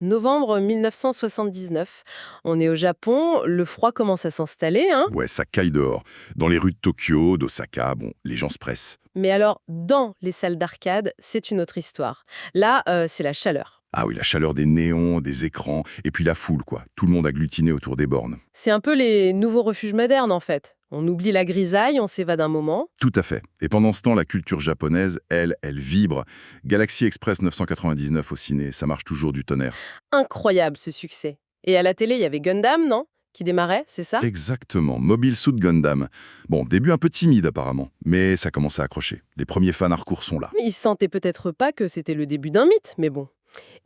Novembre 1979. On est au Japon, le froid commence à s'installer, hein. Ouais, ça caille dehors. Dans les rues de Tokyo, d'Osaka, bon, les gens se pressent. Mais alors, dans les salles d'arcade, c'est une autre histoire. Là, c'est la chaleur. Ah oui, la chaleur des néons, des écrans, et puis la foule, quoi. Tout le monde agglutiné autour des bornes. C'est un peu les nouveaux refuges modernes, en fait. On oublie la grisaille, on s'évade un moment. Tout à fait. Et pendant ce temps, la culture japonaise, elle vibre. Galaxy Express 999 au ciné, ça marche toujours du tonnerre. Incroyable, ce succès. Et à la télé, il y avait Gundam, non? Qui démarrait, c'est ça? Exactement, Mobile Suit Gundam. Bon, début un peu timide apparemment, mais ça commence à accrocher. Les premiers fans hardcore sont là. Ils sentaient peut-être pas que c'était le début d'un mythe, mais bon.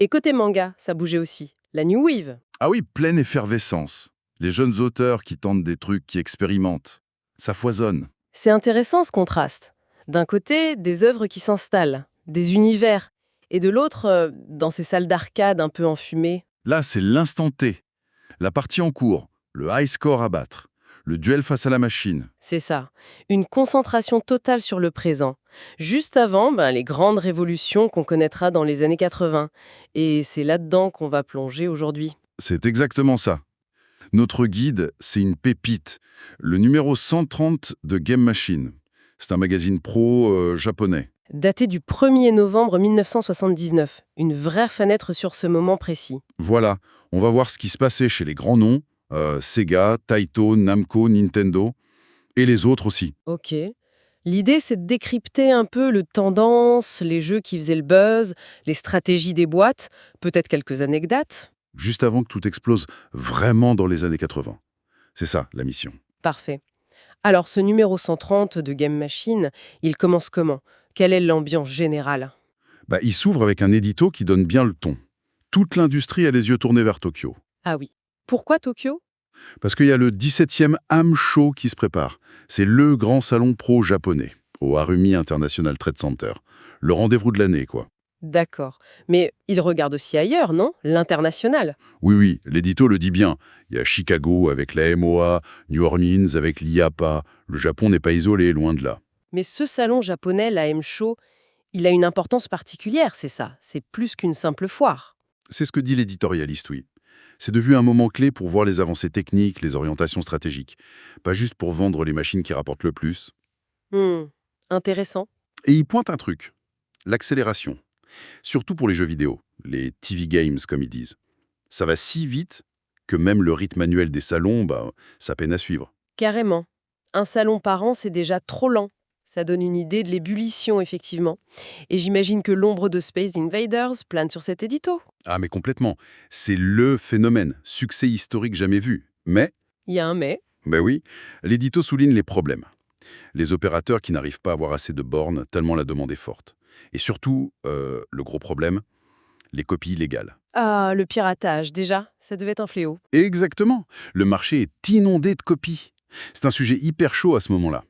Et côté manga, ça bougeait aussi. La New Wave. Ah oui, pleine effervescence. Les jeunes auteurs qui tentent des trucs, qui expérimentent. Ça foisonne. C'est intéressant ce contraste. D'un côté, des œuvres qui s'installent, des univers, et de l'autre, dans ces salles d'arcade un peu enfumées. Là, c'est l'instant T. La partie en cours, le high score à battre, le duel face à la machine. C'est ça, une concentration totale sur le présent. Juste avant, les grandes révolutions qu'on connaîtra dans les années 80. Et c'est là-dedans qu'on va plonger aujourd'hui. C'est exactement ça. Notre guide, c'est une pépite, le numéro 130 de Game Machine. C'est un magazine pro japonais. Daté du 1er novembre 1979, une vraie fenêtre sur ce moment précis. Voilà, on va voir ce qui se passait chez les grands noms, Sega, Taito, Namco, Nintendo, et les autres aussi. Ok. L'idée, c'est de décrypter un peu le tendance, les jeux qui faisaient le buzz, les stratégies des boîtes, peut-être quelques anecdotes. Juste avant que tout explose vraiment dans les années 80. C'est ça, la mission. Parfait. Alors, ce numéro 130 de Game Machine, il commence comment? Quelle est l'ambiance générale? Il s'ouvre avec un édito qui donne bien le ton. Toute l'industrie a les yeux tournés vers Tokyo. Ah oui. Pourquoi Tokyo? Parce qu'il y a le 17e Ham Show qui se prépare. C'est le grand salon pro japonais, au Harumi International Trade Center. Le rendez-vous de l'année, quoi. D'accord. Mais il regarde aussi ailleurs, non? L'international. Oui, l'édito le dit bien. Il y a Chicago avec la MOA, New Orleans avec l'IAPA. Le Japon n'est pas isolé, loin de là. Mais ce salon japonais, la M-Show, il a une importance particulière, c'est ça. C'est plus qu'une simple foire. C'est ce que dit l'éditorialiste, oui. C'est devenu un moment clé pour voir les avancées techniques, les orientations stratégiques. Pas juste pour vendre les machines qui rapportent le plus. Intéressant. Et il pointe un truc. L'accélération. Surtout pour les jeux vidéo, les TV games comme ils disent. Ça va si vite que même le rythme annuel des salons, ça peine à suivre. Carrément. Un salon par an, c'est déjà trop lent. Ça donne une idée de l'ébullition, effectivement. Et j'imagine que l'ombre de Space Invaders plane sur cet édito. Ah mais complètement. C'est le phénomène, succès historique jamais vu. Mais, Il y a un mais. oui, l'édito souligne les problèmes. Les opérateurs qui n'arrivent pas à avoir assez de bornes tellement la demande est forte. Et surtout, le gros problème, les copies illégales. Ah, le piratage, déjà, ça devait être un fléau. Exactement. Le marché est inondé de copies. C'est un sujet hyper chaud à ce moment-là.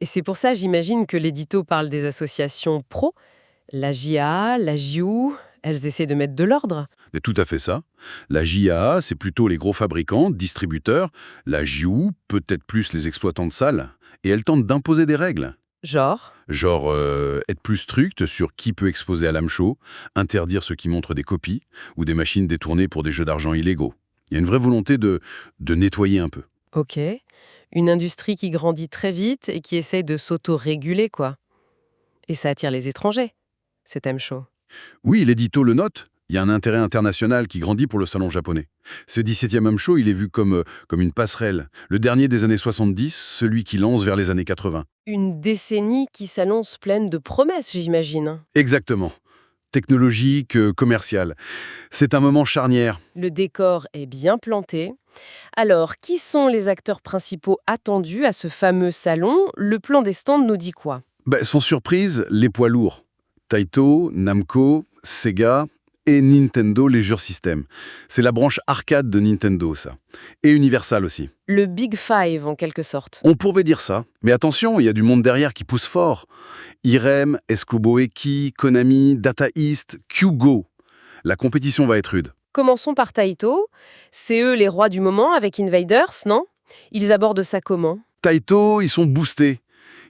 Et c'est pour ça, j'imagine, que l'édito parle des associations pro. La JA, la JU, elles essaient de mettre de l'ordre. C'est tout à fait ça. La JAA, c'est plutôt les gros fabricants, distributeurs. La JU, peut-être plus les exploitants de salles. Et elle tente d'imposer des règles. Genre, Genre, être plus strict sur qui peut exposer à l'AMSHO, interdire ceux qui montrent des copies ou des machines détournées pour des jeux d'argent illégaux. Il y a une vraie volonté de nettoyer un peu. ok. Une industrie qui grandit très vite et qui essaye de s'auto-réguler, quoi. Et ça attire les étrangers, cet M-Show. Oui, l'édito le note. Il y a un intérêt international qui grandit pour le salon japonais. Ce 17e M-Show, il est vu comme une passerelle. Le dernier des années 70, celui qui lance vers les années 80. Une décennie qui s'annonce pleine de promesses, j'imagine. Exactement. Technologique, commercial. C'est un moment charnière. Le décor est bien planté. Alors, qui sont les acteurs principaux attendus à ce fameux salon? Le plan des stands nous dit quoi? Sans surprise, les poids lourds. Taito, Namco, Sega et Nintendo, les jeux système. C'est la branche arcade de Nintendo, ça. Et Universal aussi. Le Big Five, en quelque sorte. On pourrait dire ça. Mais attention, il y a du monde derrière qui pousse fort. Irem, Escubo Eki, Konami, Data East, QGO. La compétition va être rude. Commençons par Taito. C'est eux les rois du moment avec Invaders, non? Ils abordent ça comment? Taito, ils sont boostés.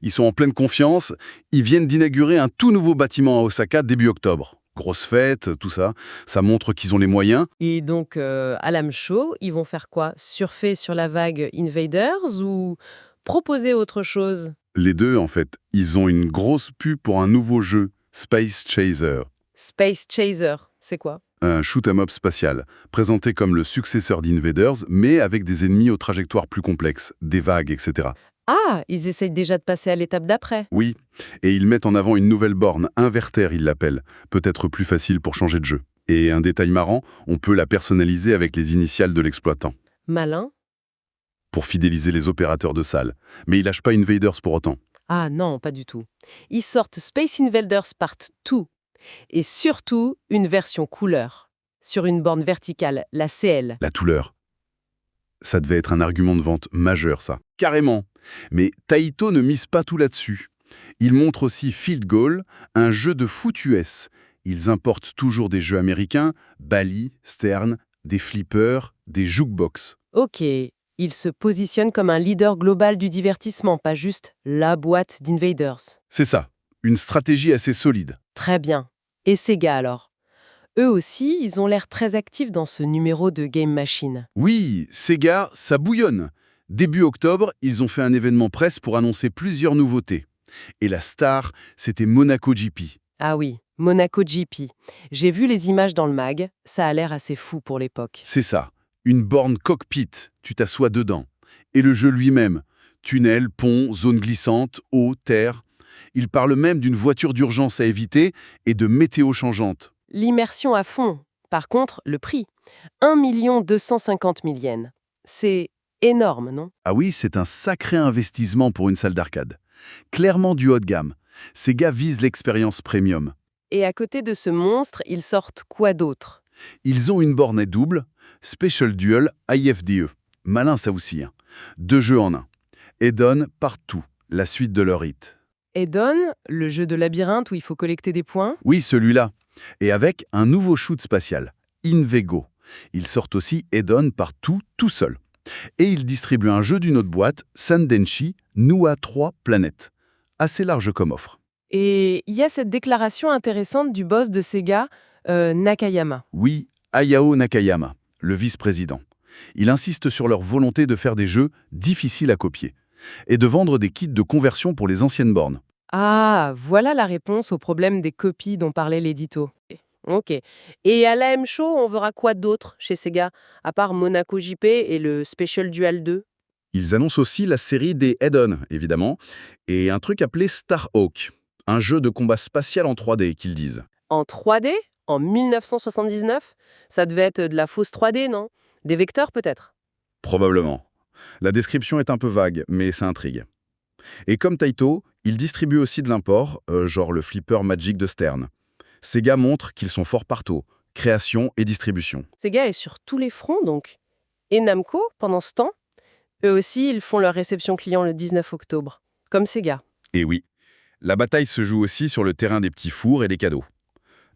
Ils sont en pleine confiance. Ils viennent d'inaugurer un tout nouveau bâtiment à Osaka début octobre. Grosse fête, tout ça. Ça montre qu'ils ont les moyens. Et donc, à l'âme show, ils vont faire quoi? Surfer sur la vague Invaders ou proposer autre chose? Les deux, en fait, ils ont une grosse pub pour un nouveau jeu, Space Chaser. Space Chaser, c'est quoi? Un shoot-'em-up spatial, présenté comme le successeur d'Invaders, mais avec des ennemis aux trajectoires plus complexes, des vagues, etc. Ah, ils essayent déjà de passer à l'étape d'après. Oui, et ils mettent en avant une nouvelle borne, Inverter ils l'appellent, peut-être plus facile pour changer de jeu. Et un détail marrant, on peut la personnaliser avec les initiales de l'exploitant, Malin. pour fidéliser les opérateurs de salle. Mais ils lâchent pas Invaders pour autant. Ah non, pas du tout. Ils sortent Space Invaders Part 2 et surtout une version couleur sur une borne verticale, la CL. La douleur. Ça devait être un argument de vente majeur, ça. Carrément. Mais Taito ne mise pas tout là-dessus. Il montre aussi Field Goal, un jeu de foot US. Ils importent toujours des jeux américains, Bally, Stern, des flippers, des jukebox. Ok, ils se positionnent comme un leader global du divertissement, pas juste la boîte d'Invaders. C'est ça. Une stratégie assez solide. Très bien. Et Sega alors? Eux aussi, ils ont l'air très actifs dans ce numéro de Game Machine. Oui, Sega, ça bouillonne. Début octobre, ils ont fait un événement presse pour annoncer plusieurs nouveautés. Et la star, c'était Monaco GP. Ah oui, Monaco GP. J'ai vu les images dans le mag, ça a l'air assez fou pour l'époque. C'est ça. Une borne cockpit, tu t'assois dedans. Et le jeu lui-même. Tunnel, pont, zone glissante, eau, terre. Il parle même d'une voiture d'urgence à éviter et de météo changeante. L'immersion à fond. Par contre, le prix. 1 250 000 yens. C'est énorme, non? Ah oui, c'est un sacré investissement pour une salle d'arcade. Clairement du haut de gamme. Sega vise l'expérience premium. Et à côté de ce monstre, ils sortent quoi d'autre? Ils ont une borne double, Special Duel IFDE. Malin ça aussi. 2 jeux en un. Edon partout, la suite de leur hit. Edon, le jeu de labyrinthe où il faut collecter des points. Oui, celui-là. Et avec un nouveau shoot spatial, Invego. Ils sortent aussi Edon partout, tout seul. Et ils distribuent un jeu d'une autre boîte, Sandenshi, Nua 3 Planètes. Assez large comme offre. Et il y a cette déclaration intéressante du boss de Sega, Nakayama. Oui, Hayao Nakayama, le vice-président. Il insiste sur leur volonté de faire des jeux difficiles à copier et de vendre des kits de conversion pour les anciennes bornes. Ah, voilà la réponse au problème des copies dont parlait l'édito. Ok. Et à la M-Show, on verra quoi d'autre chez Sega, à part Monaco JP et le Special Duel 2? Ils annoncent aussi la série des Head-On, évidemment, et un truc appelé Starhawk, un jeu de combat spatial en 3D, qu'ils disent. En 3D? En 1979? Ça devait être de la fausse 3D, non? Des vecteurs peut-être? Probablement. La description est un peu vague, mais ça intrigue. Et comme Taito, ils distribuent aussi de l'import, genre le flipper Magic de Stern. Sega montre qu'ils sont forts partout, création et distribution. Sega est sur tous les fronts, donc. Et Namco, pendant ce temps, eux aussi, ils font leur réception client le 19 octobre. Comme Sega. Et oui, la bataille se joue aussi sur le terrain des petits fours et des cadeaux.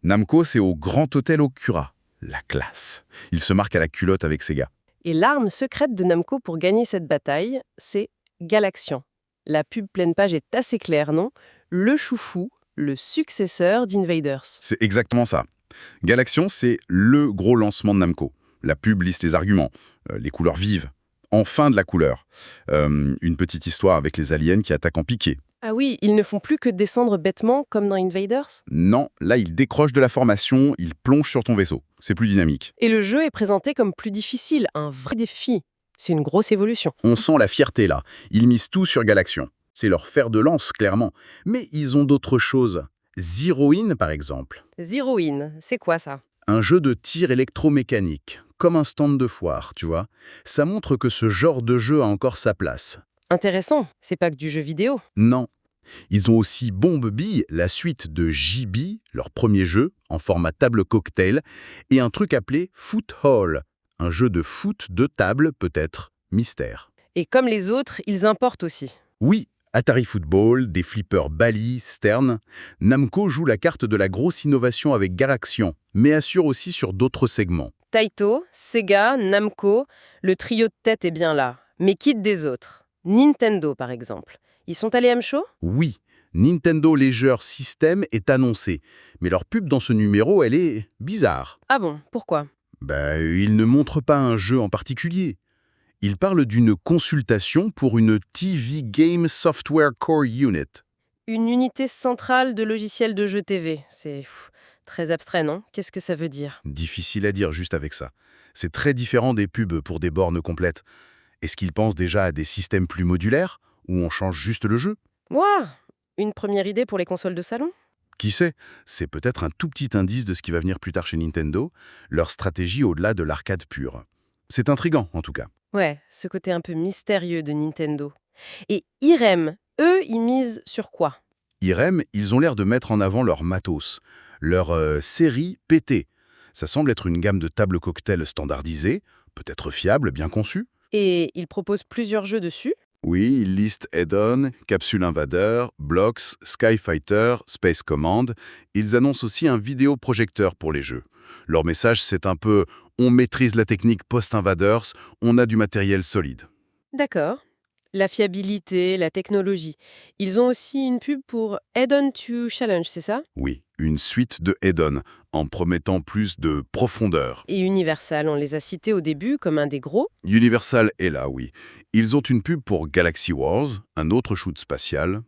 Namco, c'est au Grand Hôtel Okura. La classe. Il se marque à la culotte avec Sega. Et l'arme secrète de Namco pour gagner cette bataille, c'est Galaxian. La pub pleine page est assez claire, non? Le choufou, le successeur d'Invaders. C'est exactement ça. Galaxian, c'est le gros lancement de Namco. La pub liste les arguments, les couleurs vives. Enfin de la couleur. Une petite histoire avec les aliens qui attaquent en piqué. Ah oui, ils ne font plus que descendre bêtement comme dans Invaders? Non, là, ils décrochent de la formation, ils plongent sur ton vaisseau. C'est plus dynamique. Et le jeu est présenté comme plus difficile, un vrai défi. C'est une grosse évolution. On sent la fierté là. Ils misent tout sur Galaxian. C'est leur fer de lance, clairement. Mais ils ont d'autres choses. Zeroin, par exemple. Zeroin, c'est quoi ça? Un jeu de tir électromécanique, comme un stand de foire, tu vois. Ça montre que ce genre de jeu a encore sa place. Intéressant, c'est pas que du jeu vidéo. Non. Ils ont aussi Bomb Bee, la suite de JB, leur premier jeu, en format table cocktail, et un truc appelé Foot Hall, un jeu de foot de table, peut-être, mystère. Et comme les autres, ils importent aussi. Oui, Atari Football, des flippers Bally, Stern. Namco joue la carte de la grosse innovation avec Galaxian, mais assure aussi sur d'autres segments. Taito, Sega, Namco, le trio de tête est bien là. Mais quitte des autres. Nintendo, par exemple. Ils sont allés à M-Show? Oui, Nintendo Leisure System est annoncé, mais leur pub dans ce numéro, elle est bizarre. Ah bon, pourquoi? Ils ne montrent pas un jeu en particulier. Ils parlent d'une consultation pour une TV Game Software Core Unit. Une unité centrale de logiciels de jeux TV. C'est très abstrait, non? Qu'est-ce que ça veut dire? Difficile à dire juste avec ça. C'est très différent des pubs pour des bornes complètes. Est-ce qu'ils pensent déjà à des systèmes plus modulaires, où on change juste le jeu? Ouah! Une première idée pour les consoles de salon? Qui sait? C'est peut-être un tout petit indice de ce qui va venir plus tard chez Nintendo, leur stratégie au-delà de l'arcade pure. C'est intriguant, en tout cas. Ouais, ce côté un peu mystérieux de Nintendo. Et IREM, eux, ils misent sur quoi? IREM, ils ont l'air de mettre en avant leur matos, leur série PT. Ça semble être une gamme de tables cocktails standardisées, peut-être fiable, bien conçue. Et ils proposent plusieurs jeux dessus? Oui, ils listent Add-on, Capsule Invader, Blocks, Skyfighter, Space Command. Ils annoncent aussi un vidéoprojecteur pour les jeux. Leur message, c'est un peu « on maîtrise la technique post-Invaders, on a du matériel solide ». D'accord. La fiabilité, la technologie. Ils ont aussi une pub pour Add-on to Challenge, c'est ça? Oui, une suite de Add-on, en promettant plus de profondeur. Et Universal, on les a cités au début comme un des gros. Universal est là, oui. Ils ont une pub pour Galaxy Wars, un autre shoot spatial.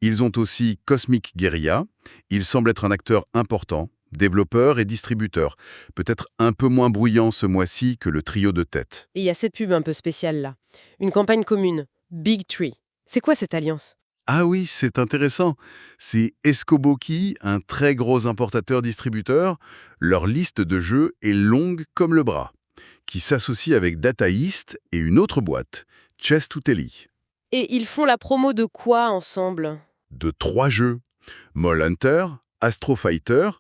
Ils ont aussi Cosmic Guerrilla. Il semble être un acteur important, développeur et distributeur. Peut-être un peu moins bruyant ce mois-ci que le trio de tête. Et il y a cette pub un peu spéciale là. Une campagne commune, Big Tree. C'est quoi cette alliance? Ah oui, c'est intéressant. C'est Escoboki, un très gros importateur-distributeur. Leur liste de jeux est longue comme le bras, qui s'associe avec Data East et une autre boîte, Chess to Telly. Et ils font la promo de quoi ensemble? De 3 jeux, Mole Hunter, Astro Fighter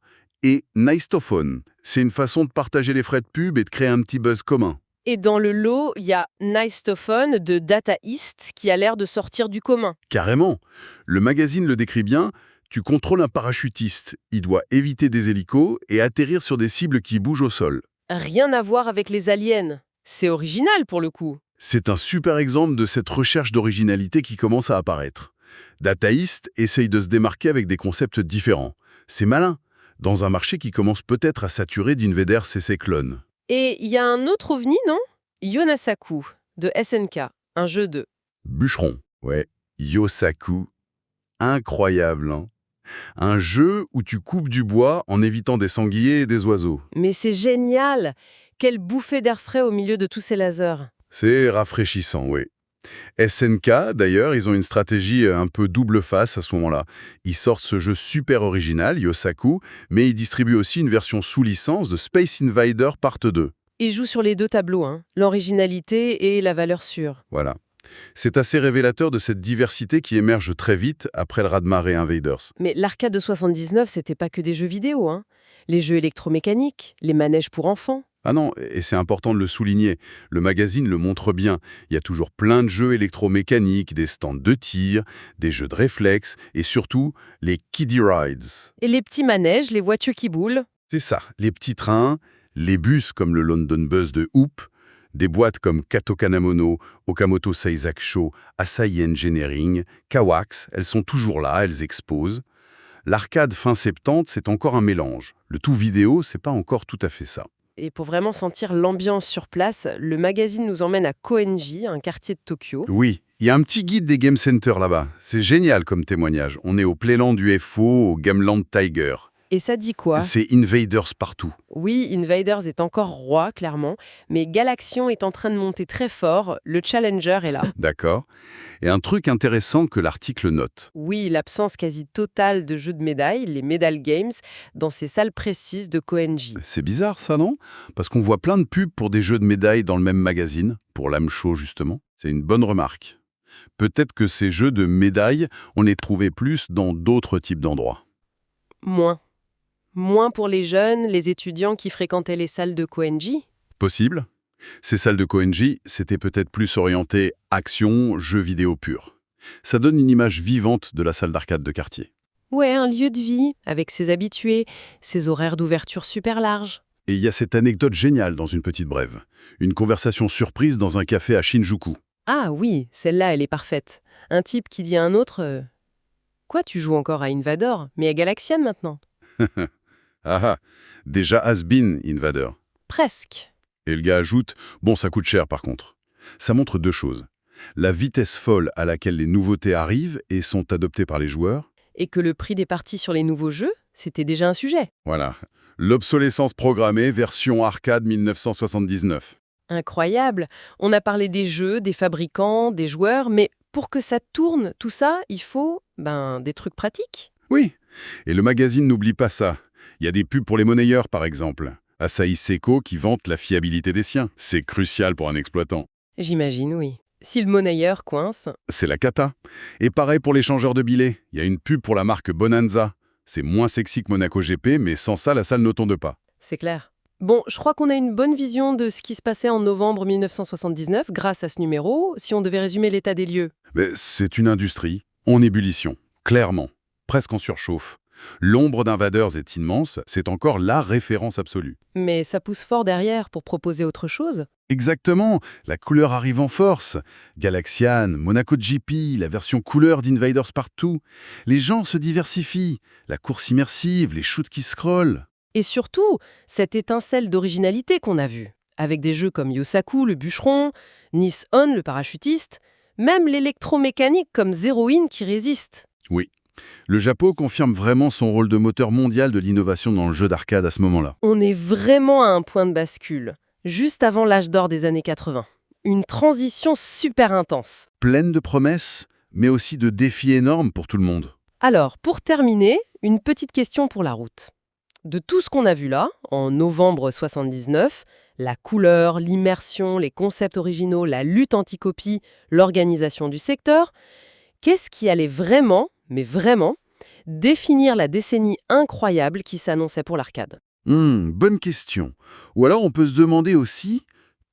et Nicestophone. C'est une façon de partager les frais de pub et de créer un petit buzz commun. Et dans le lot, il y a Nicestophone de Data East qui a l'air de sortir du commun. Carrément. Le magazine le décrit bien. Tu contrôles un parachutiste. Il doit éviter des hélicos et atterrir sur des cibles qui bougent au sol. Rien à voir avec les aliens. C'est original pour le coup. C'est un super exemple de cette recherche d'originalité qui commence à apparaître. Data East essaye de se démarquer avec des concepts différents. C'est malin, dans un marché qui commence peut-être à saturer d'Invader CC clones. Et il y a un autre ovni, non? Yonasaku, de SNK, un jeu de... Bûcheron, ouais. Yosaku. Incroyable, hein? Un jeu où tu coupes du bois en évitant des sangliers et des oiseaux. Mais c'est génial! Quelle bouffée d'air frais au milieu de tous ces lasers. C'est rafraîchissant, oui. SNK, d'ailleurs, ils ont une stratégie un peu double face à ce moment-là. Ils sortent ce jeu super original, Yosaku, mais ils distribuent aussi une version sous licence de Space Invader Part 2. Ils jouent sur les deux tableaux, hein, l'originalité et la valeur sûre. Voilà. C'est assez révélateur de cette diversité qui émerge très vite après le raz-de-marée Invaders. Mais l'arcade de 79, c'était pas que des jeux vidéo, hein. Les jeux électromécaniques, les manèges pour enfants. Ah non, et c'est important de le souligner, le magazine le montre bien. Il y a toujours plein de jeux électromécaniques, des stands de tir, des jeux de réflexes, et surtout, les kiddie rides. Et les petits manèges, les voitures qui boulent. C'est ça, les petits trains, les bus comme le London Bus de Hoop, des boîtes comme Kato Kanamono, Okamoto Seizakusho, Asahi Engineering, Kawax, elles sont toujours là, elles exposent. L'arcade fin 70, c'est encore un mélange. Le tout vidéo, c'est pas encore tout à fait ça. Et pour vraiment sentir l'ambiance sur place, le magazine nous emmène à Koenji, un quartier de Tokyo. Oui, il y a un petit guide des Game Center là-bas. C'est génial comme témoignage. On est au Playland UFO, au Gameland Tiger. Et ça dit quoi? C'est Invaders partout. Oui, Invaders est encore roi, clairement, mais Galaxion est en train de monter très fort, le Challenger est là. D'accord. Et un truc intéressant que l'article note. Oui, l'absence quasi totale de jeux de médailles, les Medal Games, dans ces salles précises de Koenji. C'est bizarre ça, non? Parce qu'on voit plein de pubs pour des jeux de médailles dans le même magazine, pour l'Amsho justement. C'est une bonne remarque. Peut-être que ces jeux de médailles, on les trouvait plus dans d'autres types d'endroits. Moins pour les jeunes, les étudiants qui fréquentaient les salles de Koenji? Possible. Ces salles de Koenji, c'était peut-être plus orienté action, jeux vidéo pur. Ça donne une image vivante de la salle d'arcade de quartier. Ouais, un lieu de vie, avec ses habitués, ses horaires d'ouverture super larges. Et il y a cette anecdote géniale dans une petite brève. Une conversation surprise dans un café à Shinjuku. Ah oui, celle-là, elle est parfaite. Un type qui dit à un autre Quoi, tu joues encore à Invader, mais à Galaxian maintenant? Ah ah, déjà has-been Invader. Presque. Et le gars ajoute, bon ça coûte cher par contre. Ça montre deux choses. La vitesse folle à laquelle les nouveautés arrivent et sont adoptées par les joueurs. Et que le prix des parties sur les nouveaux jeux, c'était déjà un sujet. Voilà. L'obsolescence programmée version arcade 1979. Incroyable. On a parlé des jeux, des fabricants, des joueurs, mais pour que ça tourne, tout ça, il faut, des trucs pratiques. Oui, et le magazine n'oublie pas ça. Il y a des pubs pour les monnayeurs par exemple. Asahi Seiko qui vante la fiabilité des siens. C'est crucial pour un exploitant. J'imagine, oui. Si le monnayeur coince, C'est la cata. Et pareil pour les changeurs de billets. Il y a une pub pour la marque Bonanza. C'est moins sexy que Monaco GP, mais sans ça, la salle ne tombe pas. c'est clair. Bon, je crois qu'on a une bonne vision de ce qui se passait en novembre 1979 grâce à ce numéro, si on devait résumer l'état des lieux. Mais c'est une industrie en ébullition, clairement, presque en surchauffe. L'ombre d'Invaders est immense, c'est encore la référence absolue. Mais ça pousse fort derrière pour proposer autre chose. Exactement, la couleur arrive en force. Galaxian, Monaco GP, la version couleur d'Invaders partout. Les gens se diversifient, la course immersive, les shoots qui scrollent. Et surtout, cette étincelle d'originalité qu'on a vue, avec des jeux comme Yosaku, le bûcheron, Nice On, le parachutiste, même l'électromécanique comme Zeroin qui résiste. Oui, le Japon confirme vraiment son rôle de moteur mondial de l'innovation dans le jeu d'arcade à ce moment-là. On est vraiment à un point de bascule, juste avant l'âge d'or des années 80. Une transition super intense. Pleine de promesses, mais aussi de défis énormes pour tout le monde. Alors, pour terminer, une petite question pour la route. De tout ce qu'on a vu là, en novembre 79, la couleur, l'immersion, les concepts originaux, la lutte anti-copie, l'organisation du secteur, qu'est-ce qui allait vraiment, mais vraiment, définir la décennie incroyable qui s'annonçait pour l'arcade? Bonne question. Ou alors on peut se demander aussi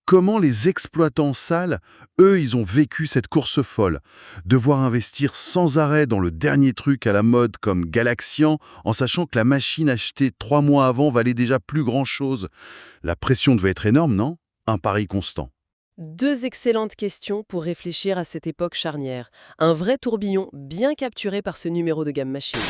comment les exploitants salles, eux, ils ont vécu cette course folle. Devoir investir sans arrêt dans le dernier truc à la mode comme Galaxian, en sachant que la machine achetée 3 mois avant valait déjà plus grand-chose. La pression devait être énorme, non? Un pari constant. Deux excellentes questions pour réfléchir à cette époque charnière. Un vrai tourbillon bien capturé par ce numéro de Game Machine.